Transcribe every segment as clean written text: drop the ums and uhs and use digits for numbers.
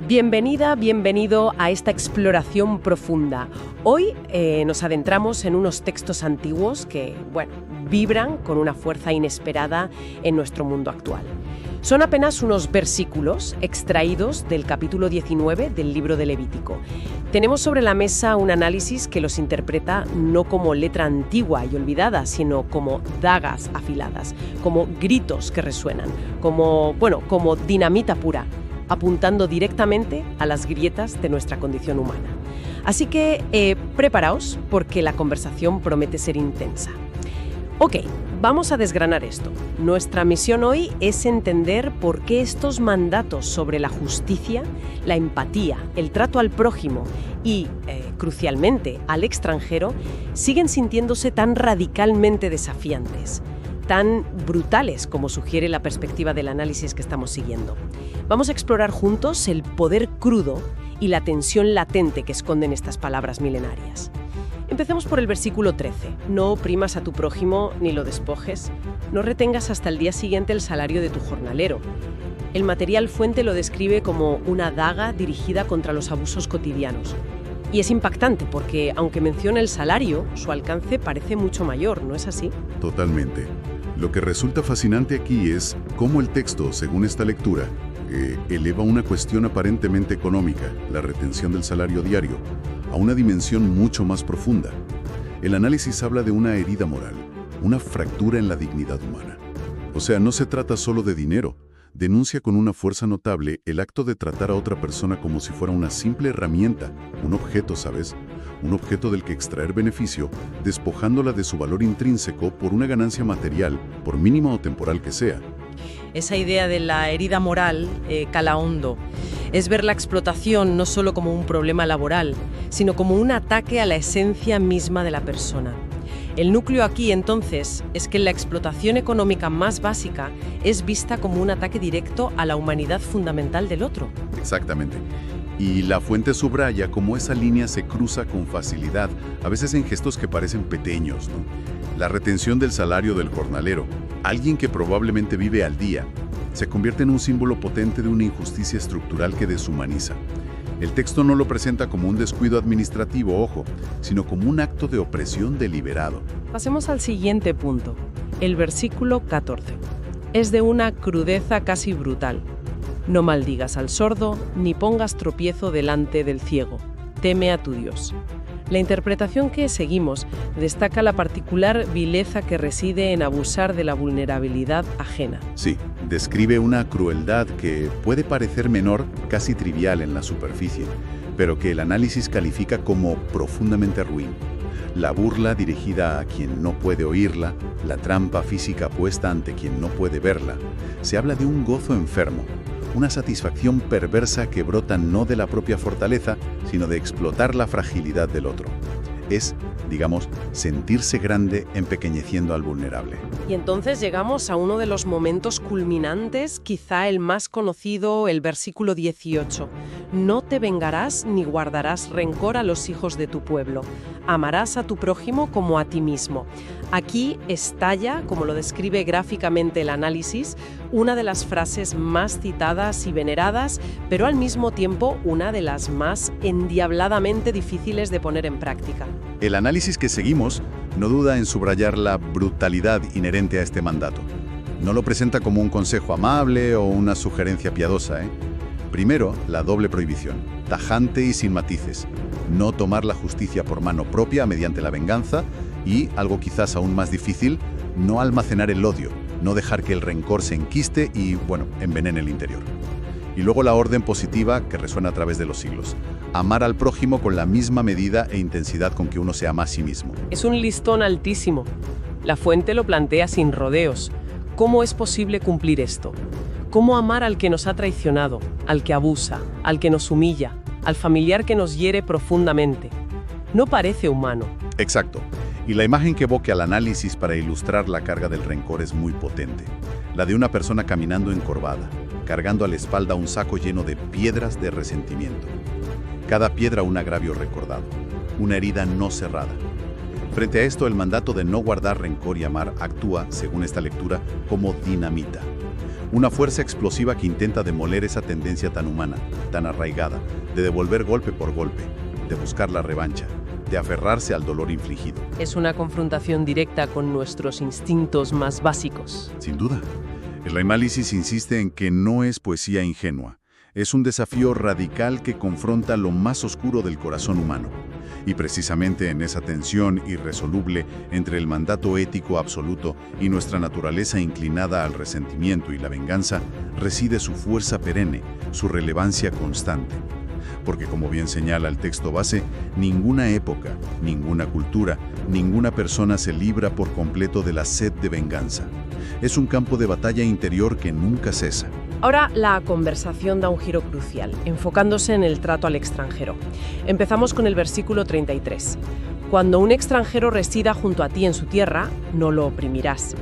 Bienvenida, bienvenido a esta exploración profunda. Hoy nos adentramos en unos textos antiguos que, vibran con una fuerza inesperada en nuestro mundo actual. Son apenas unos versículos extraídos del capítulo 19 del libro de Levítico. Tenemos sobre la mesa un análisis que los interpreta no como letra antigua y olvidada, sino como dagas afiladas, como gritos que resuenan, como dinamita pura, apuntando directamente a las grietas de nuestra condición humana. Así que preparaos porque la conversación promete ser intensa. Ok, vamos a desgranar esto. Nuestra misión hoy es entender por qué estos mandatos sobre la justicia, la empatía, el trato al prójimo y, crucialmente, al extranjero, siguen sintiéndose tan radicalmente desafiantes, tan brutales como sugiere la perspectiva del análisis que estamos siguiendo. Vamos a explorar juntos el poder crudo y la tensión latente que esconden estas palabras milenarias. Empecemos por el versículo 13. No oprimas a tu prójimo ni lo despojes. No retengas hasta el día siguiente el salario de tu jornalero. El material fuente lo describe como una daga dirigida contra los abusos cotidianos. Y es impactante porque, aunque menciona el salario, su alcance parece mucho mayor, ¿no es así? Totalmente. Lo que resulta fascinante aquí es cómo el texto, según esta lectura, eleva una cuestión aparentemente económica, la retención del salario diario, a una dimensión mucho más profunda. El análisis habla de una herida moral, una fractura en la dignidad humana. O sea, no se trata solo de dinero. Denuncia con una fuerza notable el acto de tratar a otra persona como si fuera una simple herramienta, un objeto, ¿sabes? Un objeto del que extraer beneficio, despojándola de su valor intrínseco por una ganancia material, por mínima o temporal que sea. Esa idea de la herida moral cala hondo. Es ver la explotación no solo como un problema laboral, sino como un ataque a la esencia misma de la persona. El núcleo aquí, entonces, es que la explotación económica más básica es vista como un ataque directo a la humanidad fundamental del otro. Exactamente. Y la fuente subraya cómo esa línea se cruza con facilidad, a veces en gestos que parecen pequeños, ¿no? La retención del salario del jornalero, alguien que probablemente vive al día, se convierte en un símbolo potente de una injusticia estructural que deshumaniza. El texto no lo presenta como un descuido administrativo, ojo, sino como un acto de opresión deliberado. Pasemos al siguiente punto, el versículo 14. Es de una crudeza casi brutal. No maldigas al sordo, ni pongas tropiezo delante del ciego. Teme a tu Dios. La interpretación que seguimos destaca la particular vileza que reside en abusar de la vulnerabilidad ajena. Sí, describe una crueldad que puede parecer menor, casi trivial en la superficie, pero que el análisis califica como profundamente ruin. La burla dirigida a quien no puede oírla, la trampa física puesta ante quien no puede verla. Se habla de un gozo enfermo, una satisfacción perversa que brota no de la propia fortaleza, sino de explotar la fragilidad del otro. Es, digamos, sentirse grande empequeñeciendo al vulnerable. Y entonces llegamos a uno de los momentos culminantes, quizá el más conocido, el versículo 18. No te vengarás ni guardarás rencor a los hijos de tu pueblo. Amarás a tu prójimo como a ti mismo. Aquí estalla, como lo describe gráficamente el análisis, una de las frases más citadas y veneradas, pero al mismo tiempo una de las más endiabladamente difíciles de poner en práctica. El análisis que seguimos no duda en subrayar la brutalidad inherente a este mandato. No lo presenta como un consejo amable o una sugerencia piadosa, Primero, la doble prohibición, tajante y sin matices. No tomar la justicia por mano propia mediante la venganza y, algo quizás aún más difícil, no almacenar el odio, no dejar que el rencor se enquiste y, envenene el interior. Y luego la orden positiva que resuena a través de los siglos. Amar al prójimo con la misma medida e intensidad con que uno se ama a sí mismo. Es un listón altísimo. La fuente lo plantea sin rodeos. ¿Cómo es posible cumplir esto? ¿Cómo amar al que nos ha traicionado, al que abusa, al que nos humilla, al familiar que nos hiere profundamente? No parece humano. Exacto. Y la imagen que evoque al análisis para ilustrar la carga del rencor es muy potente. La de una persona caminando encorvada, cargando a la espalda un saco lleno de piedras de resentimiento. Cada piedra un agravio recordado, una herida no cerrada. Frente a esto, el mandato de no guardar rencor y amar actúa, según esta lectura, como dinamita. Una fuerza explosiva que intenta demoler esa tendencia tan humana, tan arraigada, de devolver golpe por golpe, de buscar la revancha, de aferrarse al dolor infligido. Es una confrontación directa con nuestros instintos más básicos. Sin duda. El análisis insiste en que no es poesía ingenua. Es un desafío radical que confronta lo más oscuro del corazón humano. Y precisamente en esa tensión irresoluble entre el mandato ético absoluto y nuestra naturaleza inclinada al resentimiento y la venganza, reside su fuerza perenne, su relevancia constante. Porque como bien señala el texto base, ninguna época, ninguna cultura, ninguna persona se libra por completo de la sed de venganza. Es un campo de batalla interior que nunca cesa. Ahora la conversación da un giro crucial, enfocándose en el trato al extranjero. Empezamos con el versículo 33. Cuando un extranjero resida junto a ti en su tierra, no lo oprimirás.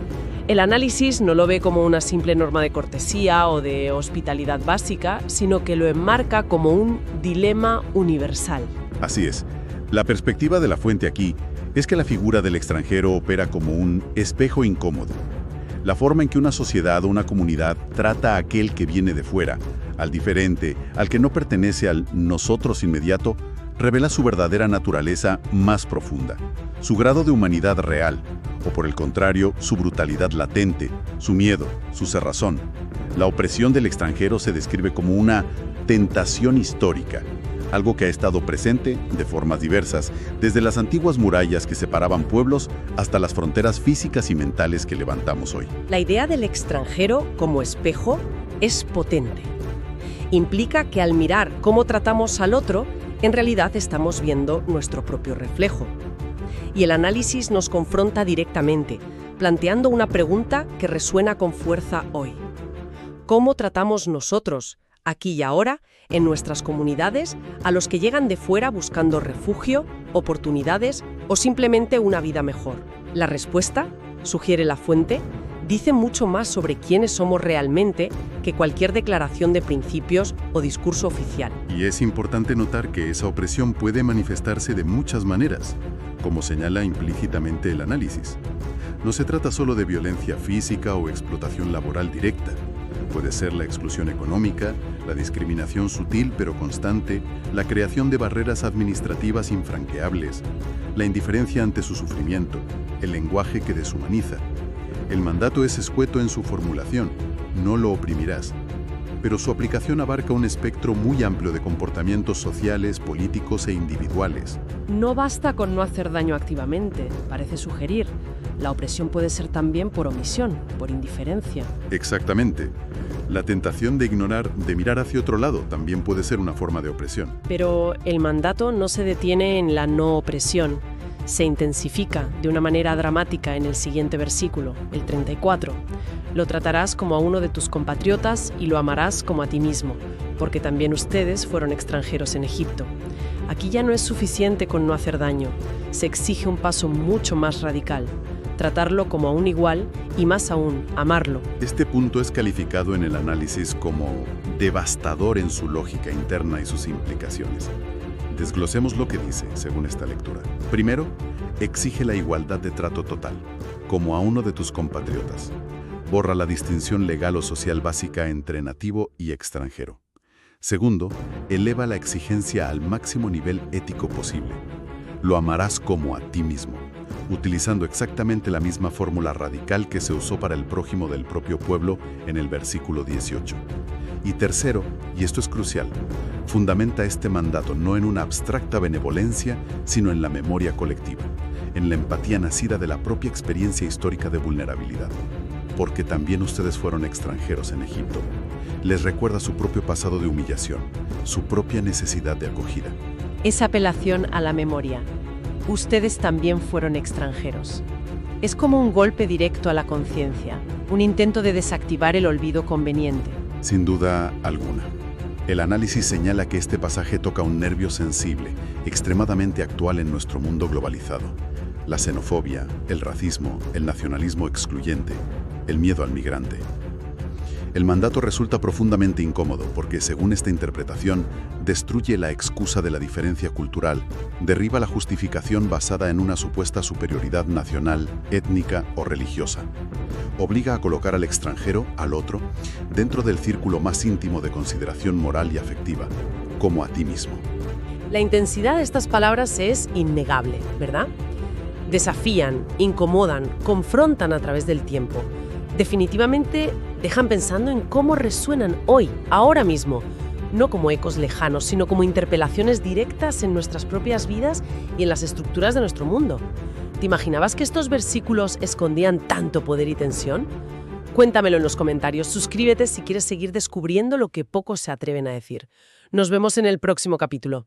El análisis no lo ve como una simple norma de cortesía o de hospitalidad básica, sino que lo enmarca como un dilema universal. Así es. La perspectiva de la fuente aquí es que la figura del extranjero opera como un espejo incómodo. La forma en que una sociedad o una comunidad trata a aquel que viene de fuera, al diferente, al que no pertenece al nosotros inmediato, revela su verdadera naturaleza más profunda, su grado de humanidad real, o por el contrario, su brutalidad latente, su miedo, su cerrazón. La opresión del extranjero se describe como una tentación histórica, algo que ha estado presente de formas diversas, desde las antiguas murallas que separaban pueblos hasta las fronteras físicas y mentales que levantamos hoy. La idea del extranjero como espejo es potente. Implica que al mirar cómo tratamos al otro, en realidad estamos viendo nuestro propio reflejo. Y el análisis nos confronta directamente, planteando una pregunta que resuena con fuerza hoy. ¿Cómo tratamos nosotros, aquí y ahora, en nuestras comunidades, a los que llegan de fuera buscando refugio, oportunidades o simplemente una vida mejor? La respuesta, sugiere la fuente, dice mucho más sobre quiénes somos realmente que cualquier declaración de principios o discurso oficial. Y es importante notar que esa opresión puede manifestarse de muchas maneras, como señala implícitamente el análisis. No se trata solo de violencia física o explotación laboral directa. Puede ser la exclusión económica, la discriminación sutil pero constante, la creación de barreras administrativas infranqueables, la indiferencia ante su sufrimiento, el lenguaje que deshumaniza. El mandato es escueto en su formulación, no lo oprimirás, pero su aplicación abarca un espectro muy amplio de comportamientos sociales, políticos e individuales. No basta con no hacer daño activamente, parece sugerir. La opresión puede ser también por omisión, por indiferencia. Exactamente. La tentación de ignorar, de mirar hacia otro lado, también puede ser una forma de opresión. Pero el mandato no se detiene en la no opresión. Se intensifica de una manera dramática en el siguiente versículo, el 34. Lo tratarás como a uno de tus compatriotas y lo amarás como a ti mismo, porque también ustedes fueron extranjeros en Egipto. Aquí ya no es suficiente con no hacer daño, se exige un paso mucho más radical. Tratarlo como a un igual y más aún, amarlo. Este punto es calificado en el análisis como devastador en su lógica interna y sus implicaciones. Desglosemos lo que dice, según esta lectura. Primero, exige la igualdad de trato total, como a uno de tus compatriotas. Borra la distinción legal o social básica entre nativo y extranjero. Segundo, eleva la exigencia al máximo nivel ético posible. Lo amarás como a ti mismo, utilizando exactamente la misma fórmula radical que se usó para el prójimo del propio pueblo en el versículo 18. Y tercero, y esto es crucial, fundamenta este mandato no en una abstracta benevolencia, sino en la memoria colectiva, en la empatía nacida de la propia experiencia histórica de vulnerabilidad. Porque también ustedes fueron extranjeros en Egipto. Les recuerda su propio pasado de humillación, su propia necesidad de acogida. Esa apelación a la memoria. Ustedes también fueron extranjeros. Es como un golpe directo a la conciencia, un intento de desactivar el olvido conveniente. Sin duda alguna. El análisis señala que este pasaje toca un nervio sensible, extremadamente actual en nuestro mundo globalizado. La xenofobia, el racismo, el nacionalismo excluyente, el miedo al migrante. El mandato resulta profundamente incómodo porque, según esta interpretación, destruye la excusa de la diferencia cultural, derriba la justificación basada en una supuesta superioridad nacional, étnica o religiosa. Obliga a colocar al extranjero, al otro, dentro del círculo más íntimo de consideración moral y afectiva, como a ti mismo. La intensidad de estas palabras es innegable, ¿verdad? Desafían, incomodan, confrontan a través del tiempo. Definitivamente dejan pensando en cómo resuenan hoy, ahora mismo, no como ecos lejanos, sino como interpelaciones directas en nuestras propias vidas y en las estructuras de nuestro mundo. ¿Te imaginabas que estos versículos escondían tanto poder y tensión? Cuéntamelo en los comentarios, suscríbete si quieres seguir descubriendo lo que pocos se atreven a decir. Nos vemos en el próximo capítulo.